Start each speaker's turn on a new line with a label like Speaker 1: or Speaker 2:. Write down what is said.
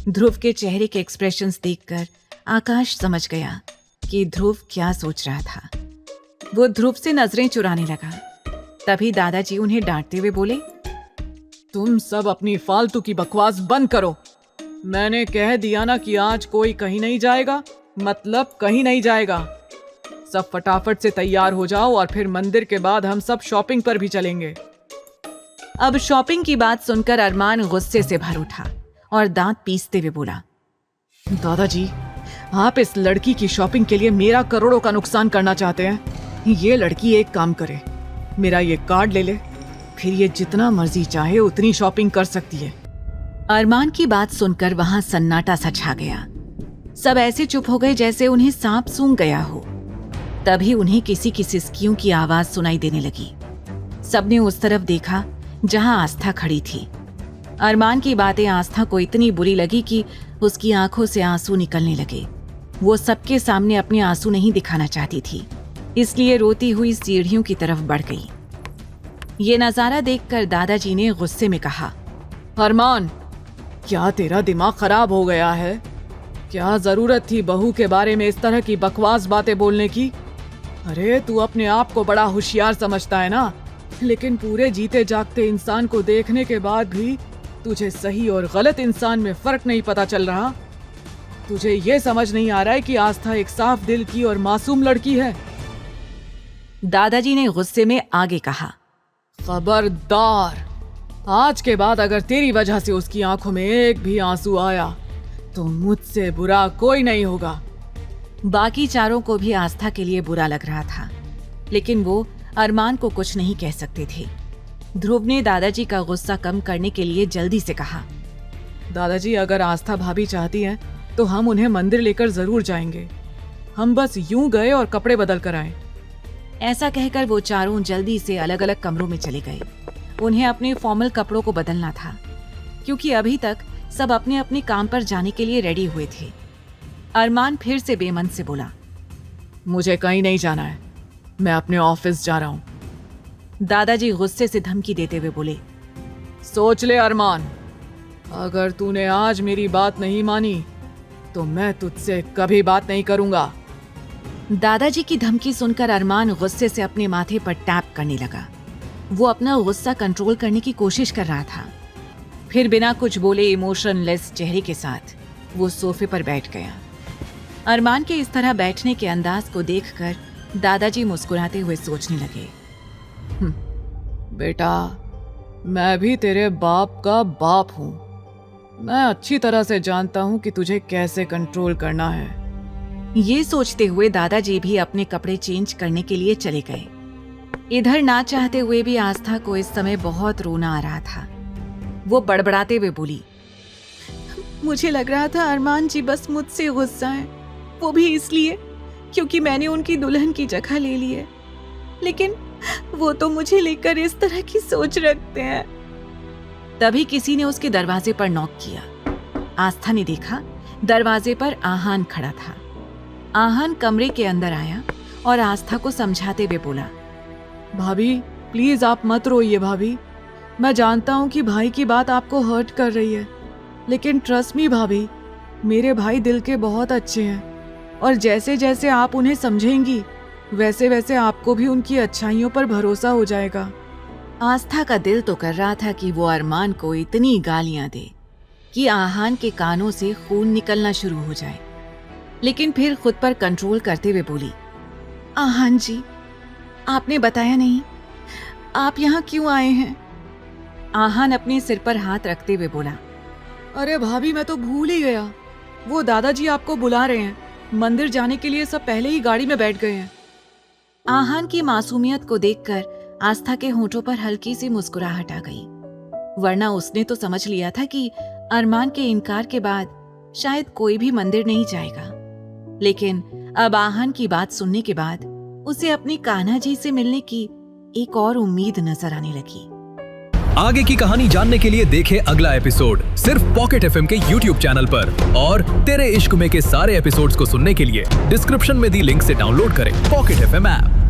Speaker 1: ध्रुव के चेहरे के एक्सप्रेशंस देखकर आकाश समझ गया कि ध्रुव क्या सोच रहा था। वो ध्रुव से नजरें चुराने लगा। तभी दादाजी उन्हें डांटते हुए बोले,
Speaker 2: तुम सब अपनी फालतू की बकवास बंद करो। मैंने कह दिया ना कि आज कोई कहीं नहीं जाएगा, मतलब कहीं नहीं जाएगा। सब फटाफट से तैयार हो जाओ और फिर मंदिर के बाद हम सब शॉपिंग पर भी चलेंगे।
Speaker 1: अब शॉपिंग की बात सुनकर अरमान गुस्से से भर उठा और दांत पीसते हुए बोला,
Speaker 2: दादाजी, आप इस लड़की की शॉपिंग के लिए मेरा करोड़ों का नुकसान करना चाहते हैं। ये लड़की एक काम करे, मेरा ये कार्ड ले ले, फिर ये जितना मर्जी चाहे उतनी शॉपिंग कर सकती है।
Speaker 1: अरमान की बात सुनकर वहां सन्नाटा सा छा गया। सब ऐसे चुप हो गए जैसे उन्हें सांप सूंघ गया हो। तभी उन्हें किसी की सिसकियों की आवाज सुनाई देने लगी। सबने उस तरफ देखा जहां आस्था खड़ी थी। अरमान की बातें आस्था को इतनी बुरी लगी कि उसकी आंखों से आंसू निकलने लगे। वो सबके सामने अपने आंसू नहीं दिखाना चाहती थी, इसलिए रोती हुई सीढ़ियों की तरफ बढ़ गई। ये नजारा देखकर दादाजी ने गुस्से में कहा,
Speaker 2: अरमान, क्या तेरा दिमाग खराब हो गया है? क्या जरूरत थी बहू के बारे में इस तरह की बकवास बातें बोलने की? अरे तू अपने आप को बड़ा होशियार समझता है ना, लेकिन पूरे जीते जागते इंसान को देखने के बाद भी तुझे सही और गलत इंसान में फर्क नहीं पता चल रहा। तुझे ये समझ नहीं आ रहा है कि आस्था एक साफ दिल की और मासूम लड़की है।
Speaker 1: दादाजी ने गुस्से में आगे कहा,
Speaker 2: खबरदार, आज के बाद अगर तेरी वजह से उसकी आंखों में एक भी आंसू आया तो मुझसे बुरा कोई नहीं होगा।
Speaker 1: बाकी चारों को भी आस्था के लिए बुरा लग रहा था, लेकिन वो अरमान को कुछ नहीं कह सकते थे। ध्रुव ने दादाजी का गुस्सा कम करने के लिए जल्दी से कहा,
Speaker 2: दादाजी, अगर आस्था भाभी चाहती है तो हम उन्हें मंदिर लेकर जरूर जाएंगे। हम बस यूं गए और कपड़े बदल कर आए।
Speaker 1: ऐसा कहकर वो चारों जल्दी से अलग अलग कमरों में चले गए। उन्हें अपने फॉर्मल कपड़ों को बदलना था, क्योंकि अभी तक सब अपने अपने काम पर जाने के लिए रेडी हुए थे। अरमान फिर से बेमन से बोला,
Speaker 2: मुझे कहीं नहीं जाना है, मैं अपने ऑफिस जा रहा हूँ।
Speaker 1: दादाजी गुस्से से धमकी देते हुए बोले,
Speaker 2: सोच ले अरमान, अगर तूने आज मेरी बात नहीं मानी तो मैं तुझसे कभी बात नहीं करूंगा।
Speaker 1: दादाजी की धमकी सुनकर अरमान गुस्से से अपने माथे पर टैप करने लगा। वो अपना गुस्सा कंट्रोल करने की कोशिश कर रहा था। फिर बिना कुछ बोले इमोशनलेस चेहरे के साथ वो सोफे पर बैठ गया। अरमान के इस तरह बैठने के अंदाज को देखकर दादाजी मुस्कुराते हुए सोचने लगे,
Speaker 2: बेटा, मैं भी तेरे बाप का बाप हूँ। मैं अच्छी तरह से जानता हूँ कि तुझे कैसे कंट्रोल करना है।
Speaker 1: ये सोचते हुए दादाजी भी अपने कपड़े चेंज करने के लिए चले गए। इधर ना चाहते हुए भी आस्था को इस समय बहुत रोना आ रहा था। वो बड़बड़ाते हुए बोली, मुझे लग रहा था अरमान जी बस मुझसे गुस्सा है, वो भी इसलिए क्योंकि मैंने उनकी दुल्हन की जगह ले ली है, लेकिन वो तो मुझे लेकर इस तरह की सोच रखते हैं। तभी किसी ने उसके दरवाजे पर नॉक किया। आस्था ने देखा दरवाजे पर आहान खड़ा था। आहान कमरे के अंदर आया और आस्था को समझाते हुए बोला,
Speaker 2: भाभी प्लीज आप मत रोइए भाभी। मैं जानता हूँ कि भाई की बात आपको हर्ट कर रही है, लेकिन ट्रस्ट मी भाभी, मेरे भाई दिल के बहुत अच्छे हैं और जैसे जैसे आप उन्हें समझेंगी वैसे वैसे आपको भी उनकी अच्छाइयों पर भरोसा हो जाएगा।
Speaker 1: आस्था का दिल तो कर रहा था कि वो अरमान को इतनी गालियां दे कि आहान के कानों से खून निकलना शुरू हो जाए, लेकिन फिर खुद पर कंट्रोल करते हुए बोली, आहान जी, आपने बताया नहीं, आप यहाँ क्यों आए हैं? आहान अपने सिर पर हाथ रखते हुए बोला,
Speaker 2: अरे भाभी, मैं तो भूल ही गया। वो दादाजी आपको बुला रहे हैं। मंदिर जाने के लिए सब पहले ही गाड़ी में बैठ गए हैं।
Speaker 1: आहान की मासूमियत को देखकर आस्था के होंठों पर हल्की सी मुस्कुराहट आ गई, वरना उसने तो समझ लिया था कि अरमान के इनकार के बाद शायद कोई भी मंदिर नहीं जाएगा। लेकिन अब आहान की बात सुनने के बाद उसे अपनी कान्हा जी से मिलने की एक और उम्मीद नजर आने लगी।
Speaker 3: आगे की कहानी जानने के लिए देखें अगला एपिसोड सिर्फ पॉकेट एफएम के YouTube चैनल पर, और तेरे इश्क में के सारे एपिसोड्स को सुनने के लिए डिस्क्रिप्शन में दी लिंक से डाउनलोड करें पॉकेट एफएम ऐप।